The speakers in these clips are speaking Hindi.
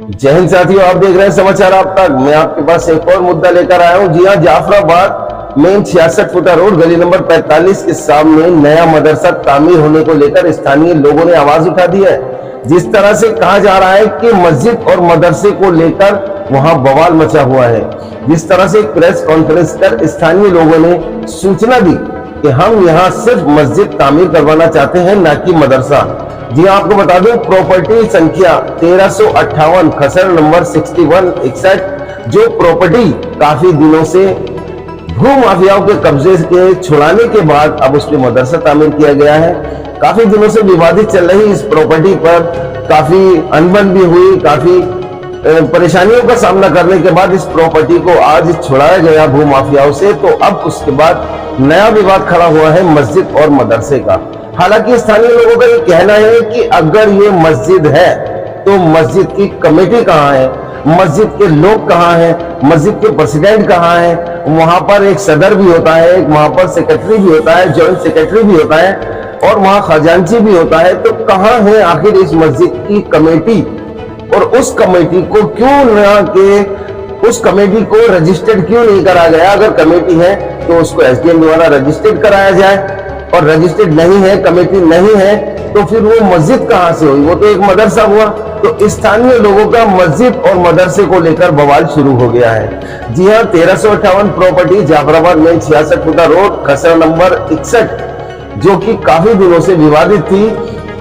जय हिंद साथियों, आप देख रहे हैं समाचार आप तक। मैं आपके पास एक और मुद्दा लेकर आया हूं। जी हां, जाफराबाद में 66 फुटा रोड गली नंबर 45 के सामने नया मदरसा तामीर होने को लेकर स्थानीय लोगों ने आवाज उठा दी है। जिस तरह से कहा जा रहा है कि मस्जिद और मदरसे को लेकर वहां बवाल मचा हुआ है। जिस तरह से एक प्रेस कॉन्फ्रेंस कर स्थानीय लोगों ने सूचना दी कि हम यहाँ सिर्फ मस्जिद तामीर करवाना चाहते हैं, न कि मदरसा। जी आपको बता दूं, प्रॉपर्टी संख्या 1358 खसर नंबर 6161, जो प्रॉपर्टी काफी दिनों से भू माफियाओं के कब्जे के छुड़ाने के बाद अब उस पर मदरसा तामीर किया गया है। काफी दिनों से विवादित चल रही इस प्रॉपर्टी पर काफी अनबन भी हुई, काफी परेशानियों का सामना करने के बाद इस प्रॉपर्टी को आज छुड़ाया गया भू माफियाओं से। तो अब उसके बाद नया विवाद खड़ा हुआ है मस्जिद और मदरसे का। हालांकि स्थानीय लोगों का ये कहना है कि अगर ये मस्जिद है तो मस्जिद की कमेटी कहाँ है, मस्जिद के लोग कहाँ हैं, मस्जिद के प्रेसिडेंट कहाँ हैं। वहां पर एक सदर भी होता है, एक वहां पर सेक्रेटरी भी होता है, जॉइंट सेक्रेटरी भी होता है और वहां खजांची भी होता है। तो कहाँ है आखिर इस मस्जिद की कमेटी, और उस कमेटी को क्यों ना के उस कमेटी को रजिस्टर्ड क्यों नहीं करा गया। अगर कमेटी है तो उसको एसडीएम द्वारा रजिस्टर्ड कराया जाए, और रजिस्टर्ड नहीं है, कमेटी नहीं है, तो फिर वो मस्जिद कहां से हुई, वो तो एक मदरसा हुआ। तो स्थानीय लोगों का मस्जिद और मदरसे को लेकर बवाल शुरू हो गया है। जी हां, 1358 प्रॉपर्टी जाफराबाद में 66 फुटा रोड खसरा नंबर 61, जो कि काफी दिनों से विवादित थी।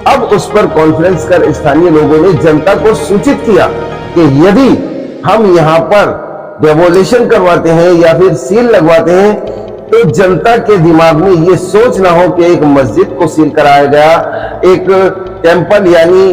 अब उस पर कॉन्फ्रेंस कर स्थानीय लोगों ने जनता को सूचित किया कि यदि हम यहाँ पर डेमोलिशन करवाते हैं या फिर सील लगवाते हैं तो जनता के दिमाग में ये सोच ना हो कि एक मस्जिद को सील कराया गया, एक टेंपल यानी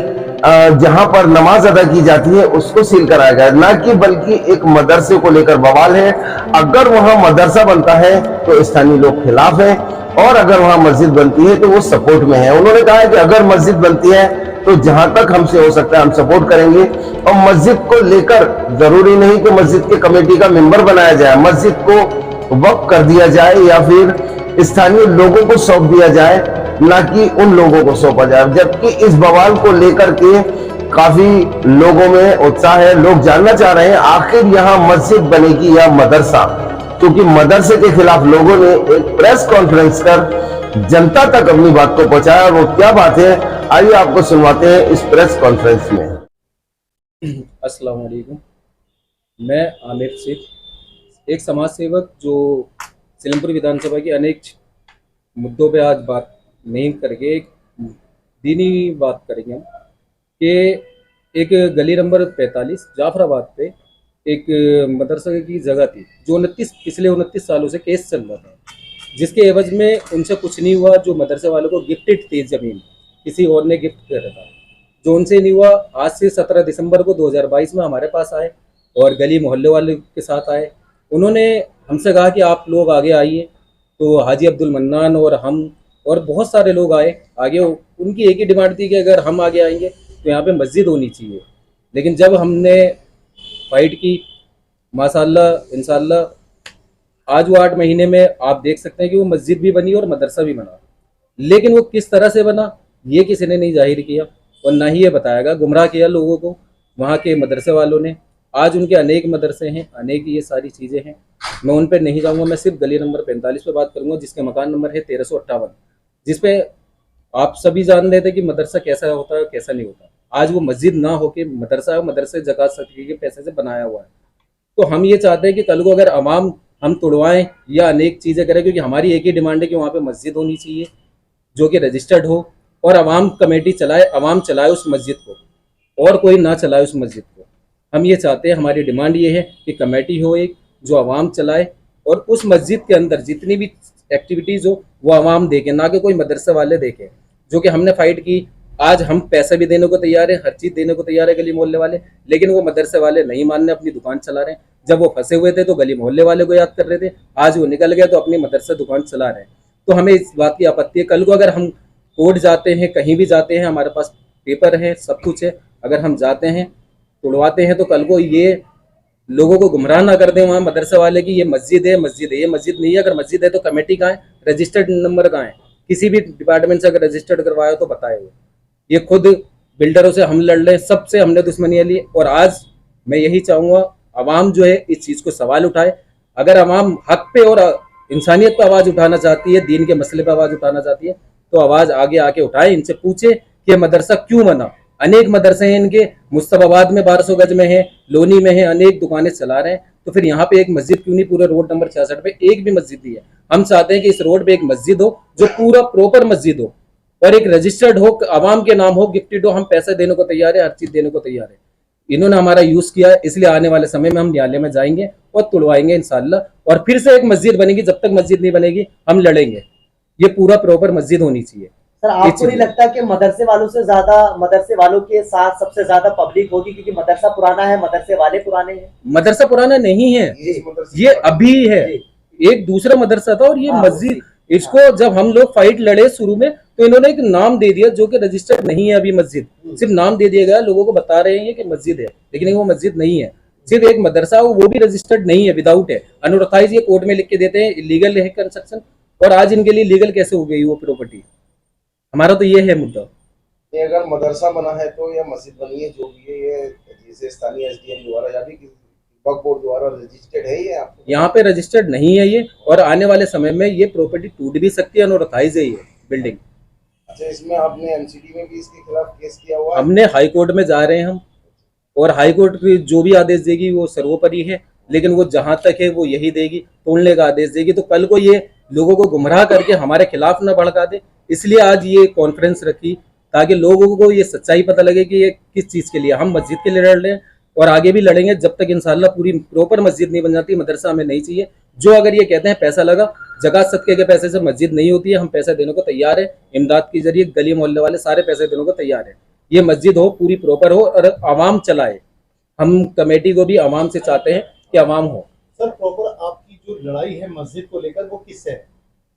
जहां पर नमाज अदा की जाती है उसको सील कराया गया, ना कि बल्कि एक मदरसे को लेकर बवाल है। अगर वहां मदरसा बनता है तो स्थानीय लोग खिलाफ है, और अगर वहां मस्जिद बनती है तो वो सपोर्ट में है। उन्होंने कहा है कि अगर मस्जिद बनती है तो जहां तक हमसे हो सकता है हम सपोर्ट करेंगे, और मस्जिद को लेकर जरूरी नहीं कि मस्जिद के कमेटी का मेंबर बनाया जाए, मस्जिद को वक्फ कर दिया जाए या फिर स्थानीय लोगों को सौंप दिया जाए, ना कि उन लोगों को सौंपा जाए। जबकि इस बवाल को लेकर के काफी लोगों में उत्साह है। लोग जानना चाह रहे हैं आखिर यहाँ मस्जिद बनेगी या मदरसा, क्योंकि मदरसे के खिलाफ लोगों ने एक प्रेस कॉन्फ्रेंस कर जनता तक अपनी बात को पहुंचाया। वो क्या बात है, आइए आपको सुनवाते हैं इस प्रेस कॉन्फ्रेंस में। अस्सलाम वालेकुम, मैं आमिर शेख, एक समाज सेवक जो सिलमपुर विधानसभा की अनेक मुद्दों पे आज बात नहीं करके एक दीनी बात करेंगे हम कि एक गली नंबर 45 जाफराबाद पे एक मदरसा की जगह थी जो पिछले 29 सालों से केस चल रहा था, जिसके एवज में उनसे कुछ नहीं हुआ। जो मदरसे वालों को गिफ्टेड थी ज़मीन, किसी और ने गिफ्ट कर रहा था, जो उनसे नहीं हुआ। आज से 17 दिसंबर को 2022 में हमारे पास आए और गली मोहल्ले वाले के साथ आए। उन्होंने हमसे कहा कि आप लोग आगे आइए। तो हाजी अब्दुल मन्नान और हम और बहुत सारे लोग आए आगे। उनकी एक ही डिमांड थी कि अगर हम आगे आएंगे तो यहाँ पे मस्जिद होनी चाहिए। लेकिन जब हमने फाइट की, माशाल्लाह इंशाल्लाह आज वो 8 महीने में आप देख सकते हैं कि वो मस्जिद भी बनी और मदरसा भी बना। लेकिन वो किस तरह से बना ये किसी ने नहीं जाहिर किया और ना ही ये बताएगा। गुमराह किया लोगों को वहाँ के मदरसे वालों ने। आज उनके अनेक मदरसे हैं, अनेक ये सारी चीज़ें हैं। मैं उन पर नहीं जाऊँगा, मैं सिर्फ गली नंबर 45 पे बात करूँगा, जिसके मकान नंबर है 1358, जिसपे आप सभी जान रहे थे कि मदरसा कैसा होता है कैसा नहीं होता। आज वो मस्जिद ना होके मदरसा है, मदरसे ज़कात सर्टिफिकेट के पैसे से बनाया हुआ है। तो हम ये चाहते हैं कि कल को अगर अवाम हम तोड़वाएं या अनेक चीज़ें करें, क्योंकि हमारी एक ही डिमांड है कि वहाँ पे मस्जिद होनी चाहिए जो कि रजिस्टर्ड हो और अवाम कमेटी चलाए, अवाम चलाए उस मस्जिद को और कोई ना चलाए उस मस्जिद को। हम ये चाहते हैं, हमारी डिमांड ये है कि कमेटी हो एक जो अवाम चलाए और उस मस्जिद के अंदर जितनी भी एक्टिविटीज़ हो वो अवाम देखें, ना कि कोई मदरसे वाले देखें। जो कि हमने फाइट की, आज हम पैसे भी देने को तैयार है, हर चीज़ देने को तैयार है गली मोहल्ले वाले, लेकिन वो मदरसे वाले नहीं मानने, अपनी दुकान चला रहे हैं। जब वो फंसे हुए थे तो गली मोहल्ले वाले को याद कर रहे थे, आज वो निकल गए तो अपनी मदरसा दुकान चला रहे हैं। तो हमें इस बात की आपत्ति है। कल को अगर हम कोर्ट जाते हैं, कहीं भी जाते हैं, हमारे पास पेपर है, सब कुछ है, अगर हम जाते हैं तोड़वाते हैं तो कल को ये लोगों को गुमराह ना कर दें वहाँ मदरसे वाले की ये मस्जिद है, मस्जिद है। ये मस्जिद नहीं है। अगर मस्जिद है तो कमेटी कहाँ है, रजिस्टर्ड नंबर कहाँ है, किसी भी डिपार्टमेंट से अगर रजिस्टर्ड करवाया तो बताए हुए। ये खुद बिल्डरों से हम लड़ रहे, सबसे हमने दुश्मनी ली। और आज मैं यही चाहूंगा आवाम जो है इस चीज को सवाल उठाए। अगर आवाम हक पे और इंसानियत पे आवाज उठाना चाहती है, दीन के मसले पे आवाज उठाना चाहती है, तो आवाज आगे आके उठाए, इनसे पूछे कि मदरसा क्यों बना। अनेक मदरसे हैं इनके, मुस्तफाबाद में 1200 गज में है, लोनी में है, अनेक दुकानें चला रहे हैं, तो फिर यहाँ पे एक मस्जिद क्यों नहीं? पूरे रोड नंबर 66 पे एक भी मस्जिद नहीं है। हम चाहते हैं कि इस रोड पे एक मस्जिद हो जो पूरा प्रॉपर मस्जिद हो और एक रजिस्टर्ड हो, आवाम के नाम हो, गिफ्टेड हो। हम पैसे देने को तैयार है, हर चीज देने को तैयार है। इन्होंने हमारा यूज किया है, इसलिए आने वाले समय में हम न्यायालय में जाएंगे और तुड़वाएंगे इंशाल्लाह। और फिर से एक मस्जिद बनेगी, जब तक मस्जिद नहीं बनेगी हम लड़ेंगे। ये पूरा प्रॉपर मस्जिद होनी चाहिए। सर आपको नहीं लगता कि मदरसे वालों से ज्यादा मदरसे वालों के साथ सबसे ज्यादा पब्लिक होगी, क्योंकि मदरसा पुराना है, मदरसे वाले पुराने हैं? मदरसा पुराना नहीं है, ये अभी है। एक दूसरा मदरसा था और ये मस्जिद। इसको जब हम लोग फाइट लड़े शुरू में, तो इन्होंने एक नाम दे दिया जो कि रजिस्टर्ड नहीं है अभी मस्जिद। सिर्फ नाम दे दिया गया, लोगों को बता रहे हैं कि मस्जिद है, लेकिन वो मस्जिद नहीं है। सिर्फ एक मदरसा, वो भी रजिस्टर्ड नहीं है, विदाउट है, अनऑथराइज। ये कोर्ट में लिख के देते हैं इलीगल है कंस्ट्रक्शन, और आज इनके लिए लीगल कैसे हो गई वो प्रॉपर्टी? हमारा तो ये है मुद्दा। ये अगर मदरसा बना है तो या मस्जिद बनी है, जो भी है, ये जैसे स्थानीय एसडीएम द्वारा या भी वक्फ बोर्ड द्वारा रजिस्टर्ड है ये आपको? यहाँ पे रजिस्टर्ड नहीं है ये, और आने वाले समय में ये प्रॉपर्टी टूट भी सकती है, अनऑथराइज है ये बिल्डिंग। अच्छा, इसमें आपने एमसीडी में भी इसके खिलाफ केस किया हुआ है? हमने हाई कोर्ट में जा रहे हैं हम, और हाई कोर्ट जो भी आदेश देगी वो सर्वोपरि है, लेकिन वो जहां तक है वो यही देगी, तोड़ने का आदेश देगी। तो कल को ये लोगों को गुमराह करके हमारे खिलाफ न भड़का दे, इसलिए आज ये कॉन्फ्रेंस रखी, ताकि लोगों को ये सच्चाई पता लगे कि ये किस चीज के लिए। हम मस्जिद के लिए लड़ रहे हैं और आगे भी लड़ेंगे जब तक इंशाल्लाह पूरी प्रॉपर मस्जिद नहीं बन जाती। मदरसा हमें नहीं चाहिए। जो अगर ये कहते हैं पैसा लगा, जगह सदके के पैसे से मस्जिद नहीं होती है, हम पैसे देने को तैयार है। इमदाद के जरिए गली मोहल्ले वाले सारे पैसे देने को तैयार है। ये मस्जिद हो, पूरी प्रॉपर हो और आवाम चलाए। हम कमेटी को भी आवाम से चाहते हैं कि आवाम हो। सर प्रॉपर आपकी जो लड़ाई है मस्जिद को लेकर वो किससे है?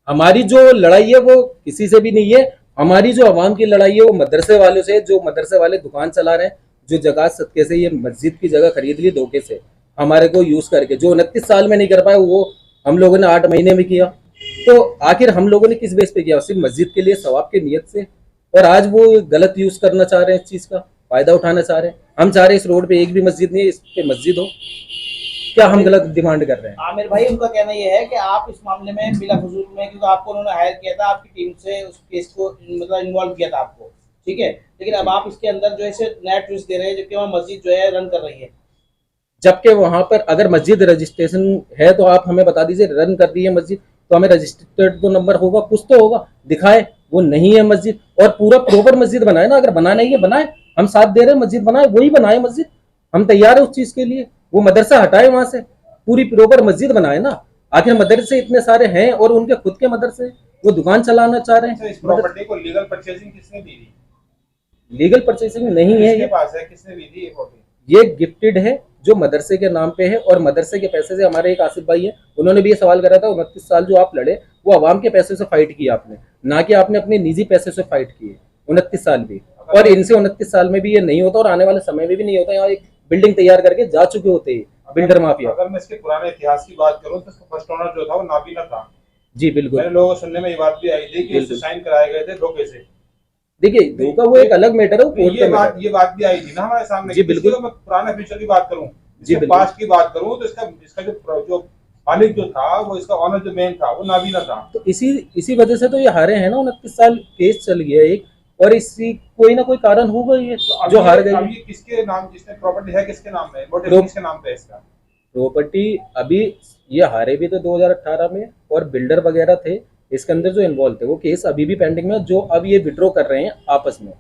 हमारी जो लड़ाई है वो किसी से भी नहीं है। हमारी जो आवाम की लड़ाई है वो मदरसे वालों से, जो मदरसे वाले दुकान चला रहे हैं, जो जगह सदके से ये मस्जिद की जगह खरीद ली धोखे से हमारे को यूज करके, जो 29 साल में नहीं कर पाए वो हम लोगों ने 8 महीने में किया। तो आखिर हम लोगों ने किस बेस पे किया? सिर्फ मस्जिद के लिए, सवाब की नियत से। और आज वो गलत यूज करना चाह रहे हैं, इस चीज का फायदा उठाना चाह रहे हैं। हम चाह रहे हैं इस रोड पे एक भी मस्जिद नहीं है, इस पे मस्जिद हो। क्या हम गलत डिमांड कर रहे हैं? आमिर भाई, उनका कहना यह है कि आप इस मामले में बिला फजूल में, क्योंकि आपको उन्होंने हायर किया था, आपकी टीम से उस केस को मतलब इन्वॉल्व किया था आपको, ठीक है, लेकिन अब आप इसके अंदर जो है नया ट्विस्ट दे रहे हैं, जबकि वहाँ मस्जिद जो है रन कर रही है। जबकि वहां पर अगर मस्जिद रजिस्ट्रेशन है तो आप हमें बता दीजिए, रन कर दी है मस्जिद तो हमें रजिस्टर्ड तो नंबर होगा, कुछ तो होगा, दिखाए। वो नहीं है मस्जिद, और पूरा प्रॉपर मस्जिद बनाए ना। अगर बनाना ही है बनाए, हम साथ दे रहे हैं, मस्जिद बनाए, वही बनाए मस्जिद, हम तैयार है उस चीज के लिए। वो मदरसा हटाए वहां से, पूरी प्रॉपर मस्जिद बनाए ना। आखिर मदरसे इतने सारे हैं और उनके खुद के मदरसे, वो दुकान चलाना चाह रहे हैं। इस प्रॉपर्टी को लीगल परचेजिंग किसने दी थी? लीगल परचेसिंग नहीं है किसके ये, पास है, किसने दी थी ये प्रॉपर्टी? ये गिफ्टेड है जो मदरसे के नाम पे है, और मदरसे के पैसे से। हमारे एक आसिफ भाई है, उन्होंने भी ये सवाल करा था, 29 साल जो आप लड़े वो आवाम के पैसे से फाइट किया आपने, ना कि आपने अपने निजी पैसे से फाइट किए 29 साल भी। और इनसे 29 साल में भी ये नहीं होता और आने वाले समय में भी नहीं होता। यहाँ एक बिल्डिंग तैयार करके जा चुके होते हैं बिल्डर माफिया। अगर मैं इसके पुराने इतिहास की बात करूं तो इसका फर्स्ट ओनर जो था वो नाबीना था। जी बिल्कुल। मेरे लोगों को सुनने में ये बात भी आई थी कि इससे साइन कराए गए थे धोखे से। देखिए धोखा वो एक अलग मैटर है, कोर्ट का मैटर। ये बात भी आई थी ना हमारे सामने। जी बिल्कुल। मैं पुराने फ्यूचर की बात करूं, जी बिल्कुल। पास्ट की बात करूं, तो इसका जो मालिक जो था, वो इसका ऑनर जो मेन था, वो नाबीना था। तो इसी वजह से तो ये हारे हैं ना। 29 साल केस चल गया एक, और इसी कोई ना कोई कारण होगा ये तो जो हार गई। अब ये किसके नाम, जिसने प्रॉपर्टी है किसके नाम पे, मोटिव किसके नाम पे है इसका? प्रॉपर्टी अभी ये हारे भी थे 2018 में, और बिल्डर वगैरह थे इसके अंदर जो इन्वॉल्व थे। वो केस अभी भी पेंडिंग में, जो अब ये विड्रॉ कर रहे हैं आपस में।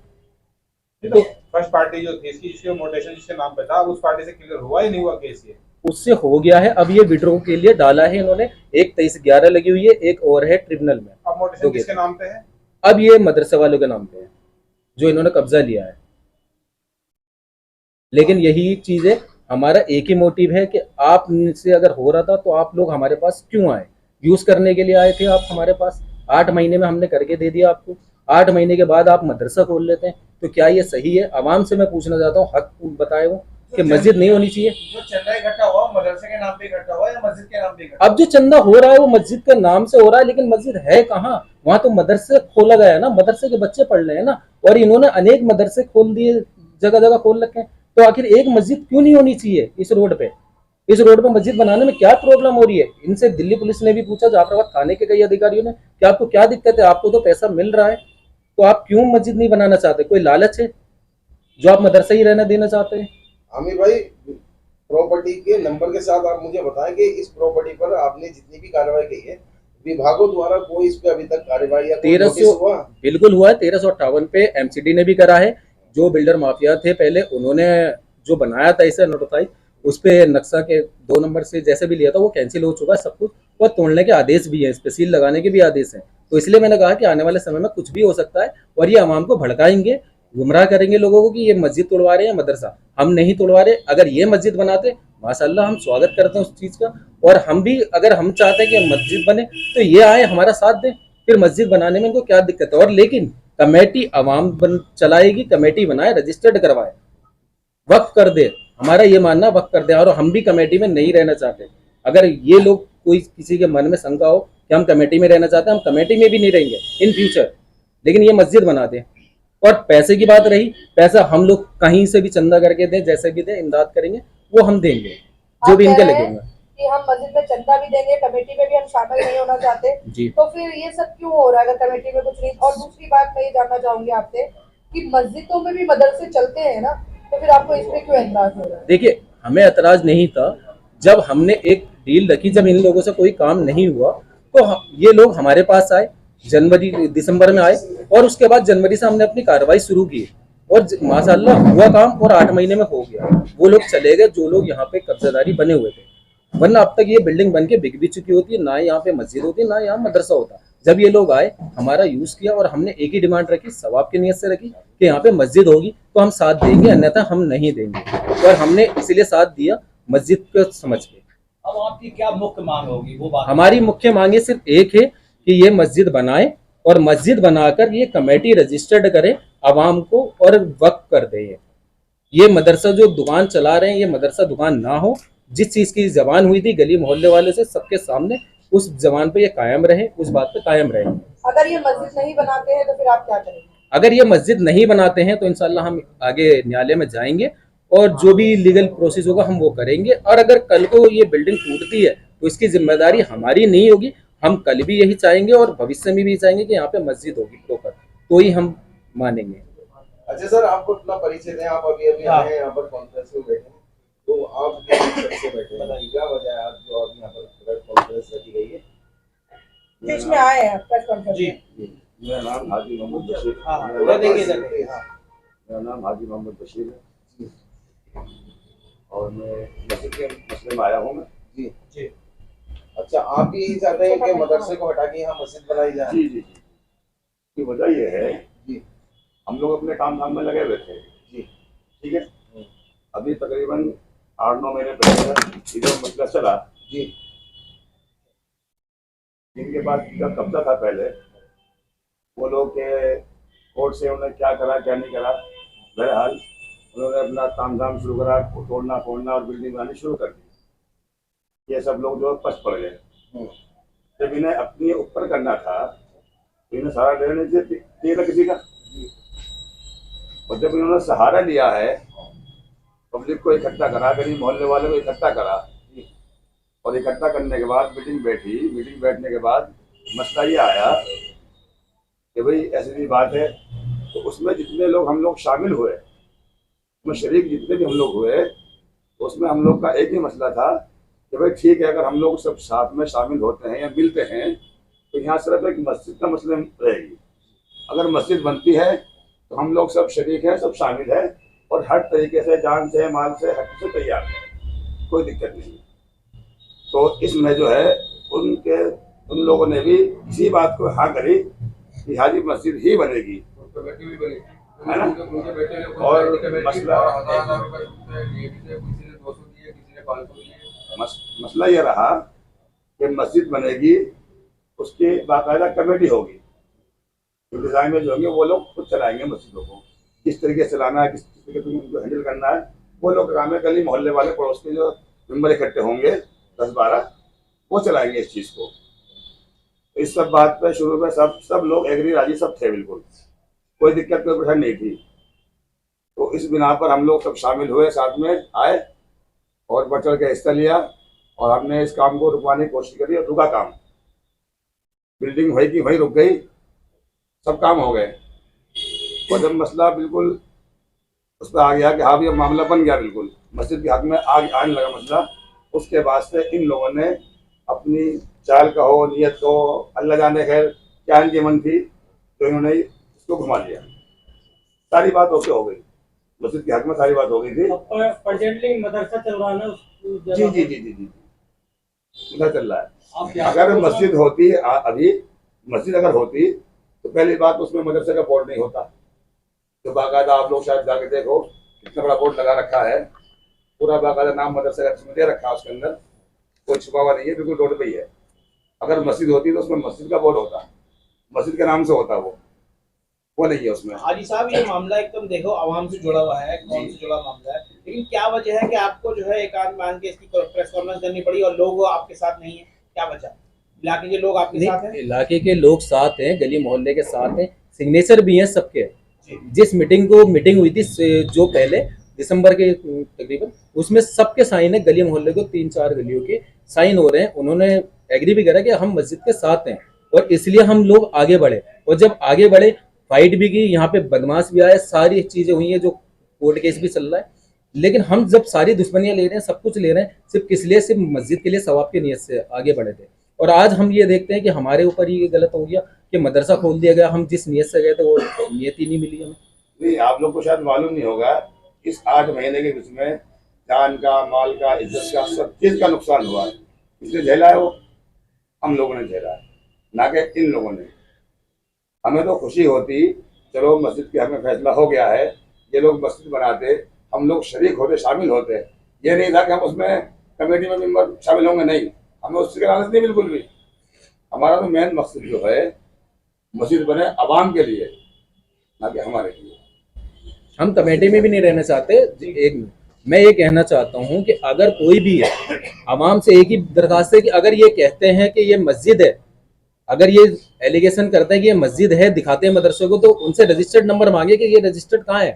तो फर्स्ट पार्टी जो थी इसकी, जिसके मोटेशन जिसके नाम पे था, उस पार्टी से क्लियर हुआ ही नहीं हुआ केस? ये उससे हो गया है। अब ये विड्रॉ के लिए डाला है इन्होंने, एक 23/11 लगी हुई है, एक और है ट्रिब्यूनल में। अब मोटेशन किसके नाम पे है? अब ये मदरसे वालों के नाम पे है जो इन्होंने कब्जा लिया है। लेकिन यही चीज है, हमारा एक ही मोटिव है कि आप से अगर हो रहा था तो आप लोग हमारे पास क्यों आए? यूज करने के लिए आए थे आप हमारे पास। 8 महीने में हमने करके दे दिया आपको। 8 महीने के बाद आप मदरसा खोल लेते हैं, तो क्या ये सही है? आवाम से मैं पूछना चाहता हूँ, हक बताए वो कि मस्जिद नहीं होनी चाहिए। जो चंदा इकट्ठा हुआ मदरसे के नाम पे इकट्ठा हुआ या मस्जिद के नाम पे इकट्ठा? अब जो चंदा हो रहा है वो मस्जिद के नाम से हो रहा है, लेकिन मस्जिद है कहाँ? वहां तो मदरसे खोला गया है ना, मदरसे के बच्चे पढ़ रहे हैं ना, और इन्होंने अनेक मदरसे खोल दिए, जगह जगह खोल रखे हैं। तो आखिर एक मस्जिद क्यों नहीं होनी चाहिए इस रोड पे? इस रोड पे मस्जिद बनाने में क्या प्रॉब्लम हो रही है? इनसे दिल्ली पुलिस ने भी पूछा, जाफराबाद थाने के कई अधिकारियों ने, कि आपको क्या दिक्कत है? आपको तो पैसा मिल रहा है, तो आप क्यों मस्जिद नहीं बनाना चाहते? कोई लालच है जो आप मदरसा ही रहना देना चाहते हैं? आमिर भाई, प्रॉपर्टी के नंबर के साथ आप मुझे बताएं कि इस प्रॉपर्टी पर आपने जितनी भी कार्रवाई की है, विभागों द्वारा कोई इस पे अभी तक कार्रवाई या कोई 1300 नोटिस हुआ? बिल्कुल हुआ है, 1358 पे एमसीडी ने भी करा है। जो बिल्डर माफिया थे पहले, उन्होंने जो बनाया था इसे नोटिफाई, उस पे नक्शा के 2 नंबर से जैसे भी लिया था वो कैंसिल हो चुका है सब कुछ, और तोड़ने के आदेश भी हैं, इस पे सील लगाने के भी आदेश हैं। तो इसलिए मैंने कहा कि आने वाले समय में कुछ भी हो सकता है, और ये आवाम को भड़काएंगे, गुमराह करेंगे लोगों को कि ये मस्जिद तोड़वा रहे हैं, मदरसा। हम नहीं तोड़वा रहे। अगर ये मस्जिद बनाते, माशाल्लाह, हम स्वागत करते हैं उस चीज़ का, और हम भी, अगर हम चाहते हैं कि मस्जिद बने तो ये आए हमारा साथ दें, फिर मस्जिद बनाने में इनको क्या दिक्कत है? और लेकिन कमेटी अवाम चलाएगी, कमेटी बनाए, रजिस्टर्ड करवाए, वक्फ कर दे। हमारा ये मानना, वक्फ कर दे, और हम भी कमेटी में नहीं रहना चाहते। अगर ये लोग, कोई किसी के मन में शंका हो कि हम कमेटी में रहना चाहते हैं, हम कमेटी में भी नहीं रहेंगे इन फ्यूचर, लेकिन ये मस्जिद बना दें। और पैसे की बात रही, पैसा हम लोग कहीं से भी चंदा करके दें, जैसे भी दें, इमदाद करेंगे, वो हम देंगे, जो आप भी इनके कह रहे लगे हैं होंगे कि हम मस्जिद में चंदा भी देंगे, कमेटी में भी हम शामिल नहीं होना चाहते, जी। तो फिर ये सब क्यों हो रहा है अगर कमेटी में कुछ नहीं? और दूसरी बात मैं ये जानना चाहूंगी आपसे कि मस्जिदों में भी मदरसे चलते हैं ना, तो फिर आपको इस पे क्यों एतराज हो रहा है? देखिए, हमें एतराज नहीं था। जब हमने एक डील रखी, जब इन लोगों से कोई काम नहीं हुआ, तो ये लोग हमारे पास आए, जनवरी दिसंबर में आए, और उसके बाद जनवरी से हमने अपनी कार्रवाई शुरू की, और माशाल्लाह हुआ काम, और 8 महीने में हो गया। वो लोग चले गए जो लोग यहाँ पे कब्जादारी बने हुए थे, वरना अब तक ये बिल्डिंग बन के बिक भी चुकी होती है, ना यहाँ पे मस्जिद होती, ना यहाँ मदरसा होता। जब ये लोग आए, हमारा यूज किया, और हमने एक ही डिमांड रखी, सवाब की नीयत से रखी, कि यहाँ पे मस्जिद होगी तो हम साथ देंगे, अन्यथा हम नहीं देंगे। और हमने इसलिए साथ दिया मस्जिद को समझ के। अब आपकी क्या मुख्य मांग होगी वो बात? हमारी मुख्य मांगे सिर्फ एक है कि ये मस्जिद बनाए, और मस्जिद बनाकर ये कमेटी रजिस्टर्ड करे आवाम को, और वक्फ कर दे। ये मदरसा जो दुकान चला रहे हैं, ये मदरसा दुकान ना हो। जिस चीज की जबान हुई थी गली मोहल्ले वाले से, सबके सामने, उस जबान पे ये कायम रहे, उस बात पे कायम रहे। अगर ये मस्जिद नहीं बनाते हैं तो फिर आप क्या करेंगे? अगर ये मस्जिद नहीं बनाते हैं तो इंशाल्लाह हम आगे न्यायालय में जाएंगे, और जो भी लीगल प्रोसेस होगा हम वो करेंगे। और अगर कल को ये बिल्डिंग टूटती है तो इसकी जिम्मेदारी हमारी नहीं होगी। हम कल भी यही चाहेंगे, और भविष्य में भी चाहेंगे कि यहाँ पे मस्जिद होगी प्रॉपर, तो ही हम मानेंगे। अच्छा सर, आपको अपना परिचय दें। आप अभी अभी आए हैं यहाँ पर कॉन्फ्रेंस में बैठे हैं, तो आप कैसे बैठे हैं? क्या वजह है आज जो आप यहाँ पर कॉन्फ्रेंस रखी गई है? बीच में आए हैं प्रेस कॉन्फ्रेंस जी। में। मेरा नाम हाजी मोहम्मद बशीर। हाँ, उधर देखिए, इधर देखिए। हाँ। मेरा नाम हाजी मोहम्मद बशीर है, और मैं मस्जिद के मसले में आया हूँ। मैं जी जी। अच्छा, आप भी यही चाहते हैं कि मदरसे को हटा के यहाँ मस्जिद बनाई जाए? जी जी जी। की वजह यह है, जी, हम लोग अपने काम धाम में लगे हुए थे। जी, ठीक है। अभी तकरीबन 8-9 महीने पहले ये जो मसला चला, जी, जिनके पास का कब्जा था पहले, वो लोग के कोर्ट से उन्होंने क्या करा क्या नहीं करा, बहरहाल उन्होंने अपना काम धाम शुरू करा, तोड़ना फोड़ना और बिल्डिंग बनानी शुरू कर दी। ये सब लोग जो पछ पड़ गए। जब इन्हें अपने ऊपर करना था तो इन्हें सहारा लेने चाहिए था किसी का, और जब इन्होंने सहारा लिया है, पब्लिक को इकट्ठा करा, गरीब मोहल्ले वालों को इकट्ठा करा, और इकट्ठा करने के बाद मीटिंग बैठी। मीटिंग बैठने के बाद मसला ये आया कि भाई ऐसी भी बात है, तो उसमें जितने लोग हम लोग शामिल हुए, उसमें शरीक जितने भी हम लोग हुए, तो उसमें हम लोग का एक ही मसला था कि भाई ठीक है, अगर हम लोग सब साथ में शामिल होते हैं या मिलते हैं तो यहाँ सिर्फ एक मस्जिद का मसला रहेगी। अगर मस्जिद बनती है तो हम लोग सब शरीक हैं, सब शामिल हैं, और हर तरीके से, जान से, माल से, हर चीज़ से तैयार है, कोई दिक्कत नहीं। तो इसमें जो है उन लोगों ने भी इसी बात को हाँ करी कि हाजी मस्जिद ही बनेगी, है ना। और मसला ये रहा कि मस्जिद बनेगी, उसकी बाकायदा कमेटी होगी, डिजाइन में जो होंगे वो लोग खुद चलाएंगे मस्जिदों को। किस तरीके से चलाना है, किस तरीके से उनको हैंडल करना है, वो लोग काम है। गली मोहल्ले वाले पड़ोस के जो मेंबर इकट्ठे होंगे 10-12, वो चलाएंगे इस चीज को। तो इस सब बात पे शुरू में सब लोग एग्री राजी सब थे, बिल्कुल कोई दिक्कत कोई परेशानी नहीं थी। तो इस बिना पर हम लोग सब शामिल हुए, साथ में आए और बढ़ चढ़ के हिस्सा लिया और हमने इस काम को रुकवाने की कोशिश करी और रुका काम। बिल्डिंग वही की वही रुक गई, सब काम हो गए और जब मसला बिल्कुल उस पर आ गया कि हाँ भैया मामला बन गया, बिल्कुल मस्जिद के हक में आने लगा मसला, उसके बाद से इन लोगों ने अपनी चाल का हो, नियत को, अल्लाह जाने खैर क्या इनकी मन थी, तो इन्होंने इसको घुमा लिया। सारी बात ओके हो गई, मस्जिद के हक में सारी बात हो गई थी। प्रेजेंटली मदरसा चल रहा है ना जी जी जी जी जी उधर चल रहा है। अगर मस्जिद होती अभी मस्जिद अगर होती तो पहली बात उसमें मदरसे का बोर्ड नहीं होता। तो बाकायदा आप लोग शायद जाके देखो कितना बड़ा बोर्ड लगा रखा है, पूरा बाकायदा नाम मदरसे का दे रखा है, उसके अंदर कोई छुपा हुआ नहीं है, बिल्कुल रोड पे ही है। अगर मस्जिद होती तो उसमें मस्जिद का बोर्ड होता, मस्जिद के नाम से होता, वो नहीं है उसमें। हाजी साहब, ये मामला एकदम देखो आवाम से जुड़ा हुआ है, कौन से जुड़ा मामला है, लेकिन क्या वजह है कि आपको जो है एकांत मान के इसकी प्रेस कॉन्फ्रेंस करनी पड़ी और लोग आपके साथ नहीं है? क्या वजह? इलाके के लोग आपके साथ हैं? इलाके के लोग साथ हैं, गली मोहल्ले के साथ हैं, सिग्नेचर भी हैं सबके। जिस मीटिंग हुई थी जो पहले दिसंबर के तकरीबन, उसमें सबके साइन है, गली मोहल्ले को 3-4 गलियों के साइन हो रहे हैं। उन्होंने एग्री भी करा कि हम मस्जिद के साथ हैं और इसलिए हम लोग आगे बढ़े। और जब आगे बढ़े, फाइट भी की, यहाँ पे बदमाश भी आए, सारी चीजें हुई हैं, जो कोर्ट केस भी चल रहा है। लेकिन हम जब सारी दुश्मनियां ले रहे हैं, सब कुछ ले रहे हैं, सिर्फ किस लिए? सिर्फ मस्जिद के लिए, सवाब की नीयत से आगे बढ़े थे। और आज हम ये देखते हैं कि हमारे ऊपर ही गलत हो गया कि मदरसा खोल दिया गया। हम जिस नीयत से गए थे वो नीयत ही नहीं मिली हमें। नहीं, आप लोग को शायद मालूम नहीं होगा, इस 8 महीने के बीच में जान का, माल का, इज्जत का, सब चीज का नुकसान हुआ है। इसने झेला है, वो हम लोगों ने झेला है, ना कि इन लोगों ने। हमें तो खुशी होती, चलो मस्जिद के हमें फैसला हो गया है, ये लोग मस्जिद बनाते, हम लोग शरीक होते, शामिल होते। ये नहीं था कि हम उसमें कमेटी में मेंबर शामिल होंगे, नहीं, हमें उसकी लालच नहीं बिल्कुल भी। हमारा तो मेन मकसद जो है मस्जिद बने आवाम के लिए, ना कि हमारे लिए। हम कमेटी में भी नहीं रहना चाहते। मैं ये कहना चाहता हूँ कि अगर कोई भी है, आवाम से एक ही दरखास्त है कि अगर ये कहते हैं कि ये मस्जिद है, अगर ये एलिगेशन करते हैं कि ये मस्जिद है, दिखाते हैं मदरसे को, तो उनसे रजिस्टर्ड नंबर मांगे कि ये रजिस्टर्ड कहाँ है।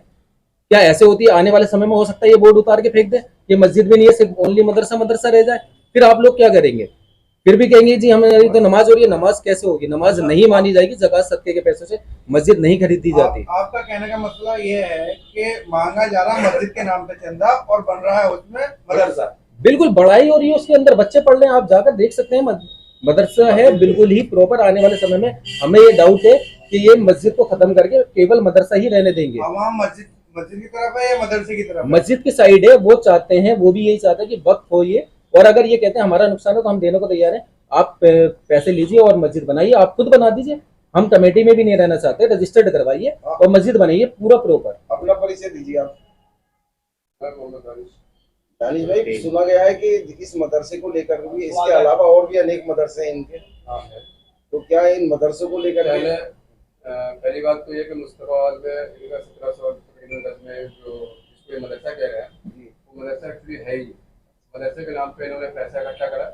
क्या ऐसे होती है आने वाले समय में हो सकता है ये बोर्ड उतार के फेंक दे, ये मस्जिद भी नहीं है, सिर्फ ओनली मदरसा रह जाए, फिर आप लोग क्या करेंगे? फिर भी कहेंगे जी हमारी तो नमाज हो रही है। नमाज कैसे होगी? नमाज नहीं मानी जाएगी, ज़कात सदके के पैसों से मस्जिद नहीं खरीदी जाती। आपका कहने का मसला ये है कि मांगा जा रहा मस्जिद के नाम पे चंदा और बन रहा है उसमें मदरसा। बिल्कुल बढ़ाई हो रही है, उसके अंदर बच्चे पढ़ रहे हैं, आप जाकर देख सकते हैं, मदरसा है बिल्कुल ही प्रॉपर। आने वाले समय में हमें ये डाउट है कि ये मस्जिद को खत्म करके केवल मदरसा ही रहने देंगे। आवाम मस्जिद की तरफ है या मदरसे की तरफ? मस्जिद की साइड है, वो चाहते हैं, वो भी यही चाहते हैं कि वक्त हो ये। और अगर ये कहते हैं हमारा नुकसान है तो हम देने को तैयार हैं, आप पैसे लीजिए और मस्जिद बनाइए, आप खुद बना दीजिए। हम कमेटी में भी नहीं रहना चाहते, रजिस्टर्ड करवाइए और मस्जिद बनाइए पूरा प्रॉपर। अपना परिचय दीजिए आप। दानिश भाई, सुना गया है कि इस मदरसे को लेकर भी, इसके अलावा और भी अनेक मदरसे हैं इनके, तो क्या इन मदरसों को लेकर पहली बात तो ये कि मुस्तफा में 1710 में जो मदरसा कह रहे हैं, वो मदरसा एक्चुअली है ही। मदरसे के नाम पे इन्होंने पैसा इकट्ठा करा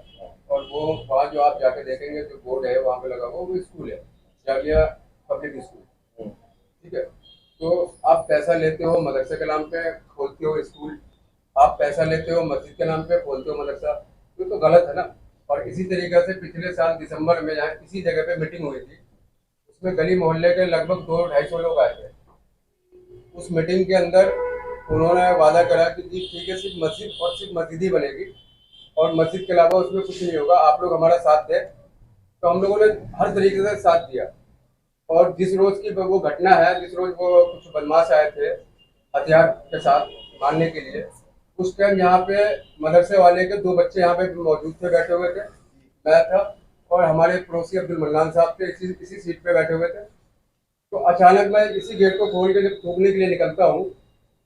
और वो वहाँ जो आप जाके देखेंगे जो बोर्ड है वहाँ पे लगा हुआ, वो स्कूल है, जामिया पब्लिक स्कूल, ठीक है। तो आप पैसा लेते हो मदरसे के नाम पे, खोलते हो स्कूल, आप पैसा लेते हो मस्जिद के नाम पे, खोलते हो मदरसा, तो गलत है ना। और इसी तरीके से पिछले साल दिसंबर में यहाँ इसी जगह पे मीटिंग हुई थी, उसमें गली मोहल्ले के लगभग 200-250 लोग आए थे। उस मीटिंग के अंदर उन्होंने वादा करा कि जी ठीक है, सिर्फ मस्जिद और सिर्फ मस्जिद ही बनेगी और मस्जिद के अलावा उसमें कुछ नहीं होगा, आप लोग हमारा साथ दें। तो हम लोगों ने हर तरीके से साथ दिया। और जिस रोज़ की वो घटना है, जिस रोज़ वो कुछ बदमाश आए थे हथियार के साथ मारने के लिए, उस टाइम यहाँ पे मदरसे वाले के 2 बच्चे यहाँ पे मौजूद थे, बैठे हुए थे, मैं था और हमारे पड़ोसी अब्दुल मन्नान साहब थे, इसी सीट पे बैठे हुए थे। तो अचानक मैं इसी गेट को खोल के जब थूकने के लिए निकलता हूँ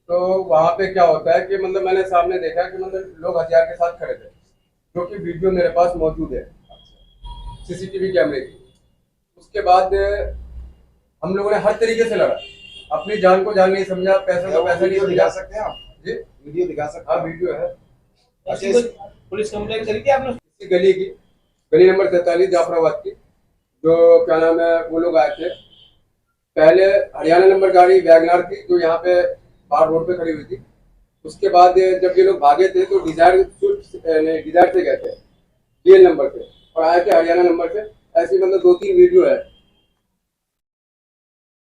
तो वहाँ पे क्या होता है कि मतलब मैंने सामने देखा कि मतलब लोग हथियार के साथ खड़े थे, जो कि वीडियो मेरे पास मौजूद है सीसीटीवी कैमरे की। उसके बाद हम लोगों ने हर तरीके से लड़ा, अपनी जान को जान नहीं समझा, पैसे को पैसा नहीं समझा। सकते हैं आप जी वीडियो दिखा सकते हैं? हाँ वीडियो है। ऐसी कोई पुलिस कंप्लेंट करी थी आपने? इसी गली की, गली नंबर 43 जाफराबाद की, जो क्या नाम है वो लोग आए थे। पहले हरियाणा नंबर गाड़ी वैगनार थी जो यहाँ पे बाहर रोड पे खड़ी हुई थी। उसके बाद जब ये लोग भागे थे तो डिजायर से गए थे DL नंबर से और आए थे हरियाणा नंबर से। ऐसी मतलब 2-3 वीडियो है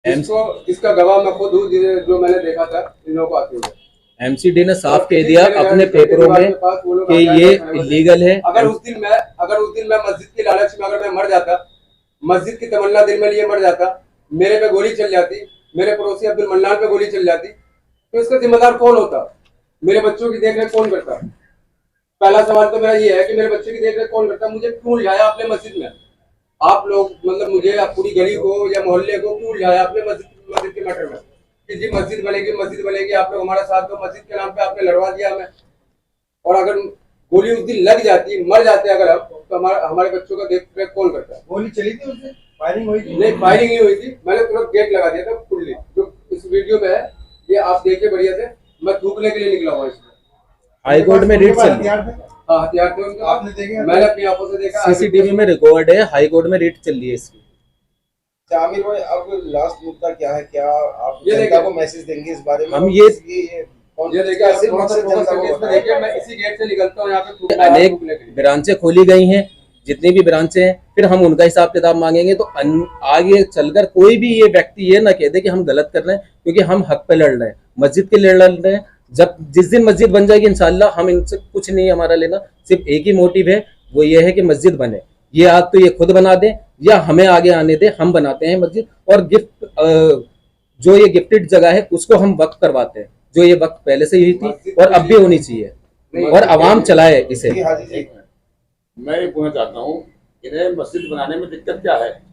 जिसका गवाह मैं खुद हूँ, जो मैंने देखा था इन लोगों को आते हुए। MCD ने साफ कह दिया अपने पेपरों में कि ये इलीगल है। अगर उस दिन मैं मस्जिद के लालच में अगर मैं मर जाता, मस्जिद की तमन्ना दिल में लिए मर जाता, मेरे पे गोली चल जाती, मेरे पड़ोसी अब्दुल मन्नान पे गोली चल जाती, तो इसका जिम्मेदार कौन होता? मेरे बच्चों की देखरेख कौन करता? पहला सवाल तो मेरा ये है कि मेरे बच्चे की देखरेख कौन करता? मुझे क्यों उलझाया अपने मस्जिद में? आप लोग मतलब मुझे पूरी गली को या मोहल्ले को क्यों उलझाया अपने मस्जिद के मैटर में कि जी मस्जिद बनेगी, आप लोग हमारा साथ दो। मस्जिद के नाम पे आपने लड़वा दिया हमें। और अगर गोली उस दिन लग जाती, मर जाते अगर हम, तो हमारे बच्चों का देख रेख कौन करता? गोली चली थी उससे? फायरिंग हुई थी? नहीं, फायरिंग नहीं हुई थी। मैंने तुरंत गेट लगा दिया था फुल्ली, जो इस वीडियो में है। ये आप देखिए बढ़िया से, मैं थूकने के लिए निकला हुआ इसमें। हाईकोर्ट में रिट चल रही है। हाँ, हथियार थे उनके। आपने देखे? मैंने अपनी आंखों से देखा। CCTV में रिकॉर्ड है। हाईकोर्ट में रिट चल रही है इसकी। आमिर भाई, अब लास्ट मुद्दा क्या है? क्या आप ये जनता को मैसेज देंगे इस बारे में? हम ये देखिए, मैं इसी गेट से निकलता हूँ यहाँ पे अनेक ब्रांचें खोली गई हैं, जितनी भी ब्रांचें हैं, फिर हम उनका हिसाब किताब मांगेंगे। तो आगे चलकर कोई भी ये व्यक्ति ये ना कह दे कि हम गलत कर रहे हैं, क्योंकि हम हक पे लड़ रहे हैं, मस्जिद के लिए लड़ रहे हैं। जब जिस दिन मस्जिद बन जाएगी इंशाल्लाह, हम इनसे कुछ नहीं हमारा लेना, सिर्फ एक ही मोटिव है, वो ये है कि मस्जिद बने। ये आग तो ये खुद बना दें या हमें आगे आने दें, हम बनाते हैं मस्जिद। और जो ये गिफ्टेड जगह है उसको हम वक्त करवाते हैं, जो ये वक्त पहले से ही थी और अब भी होनी चाहिए, और आवाम चलाए इसे। मैं ये पूछना चाहता हूँ, इन्हें मस्जिद बनाने में दिक्कत क्या है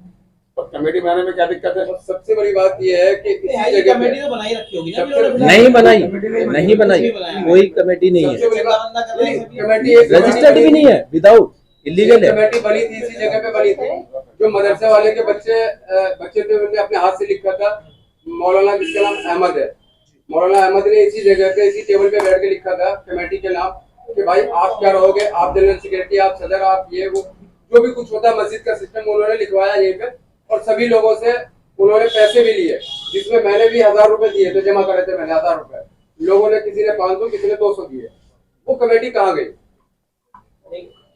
और कमेटी बनाने में क्या दिक्कत है? सबसे बड़ी बात यह है कि इसी जगह कमेटी तो बनाई रखी होगी ना? नहीं बनाई, कोई कमेटी नहीं है, कमेटी रजिस्टर्ड भी नहीं है, विदाउट इलीगल है। कमेटी बनी थी, इसी जगह पे बनी थी। जो मदरसे वाले के बच्चे थे, उन्होंने अपने हाथ से लिखा था, मौलाना जिसका नाम अहमद है, मौलाना अहमद ने इसी जगह पे इसी टेबल पे बैठ के लिखा था कमेटी के नाम कि भाई आप क्या रहोगे, आप जनरल सेक्रेटरी, आप सदर, आप ये वो जो भी कुछ होता है मस्जिद का सिस्टम उन्होंने लिखवाया यहीं पे। और सभी लोगों से उन्होंने पैसे भी लिए, जिसमें मैंने भी 1000 रुपए दिए थे, जमा करे थे मैंने 1000 रुपए। लोगों ने, किसी ने 500, किसी ने 200 दिए। वो कमेटी कहाँ गई?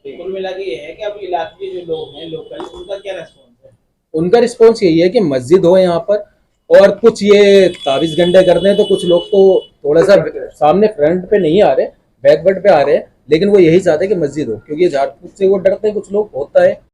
कुल मिला के ये है कि अब इलाके के जो लोग हैं लोकल, उनका क्या रिस्पॉन्स है? उनका रिस्पॉन्स यही है कि मस्जिद हो यहाँ पर, और कुछ ये ताबीज गंडे करते हैं, तो कुछ लोग तो थोड़ा सा सामने फ्रंट पे नहीं आ रहे, बैकवर्ड पे आ रहे हैं, लेकिन वो यही चाहते हैं कि मस्जिद हो, क्योंकि झाड़ फूक से वो डरते हैं कुछ लोग, होता है।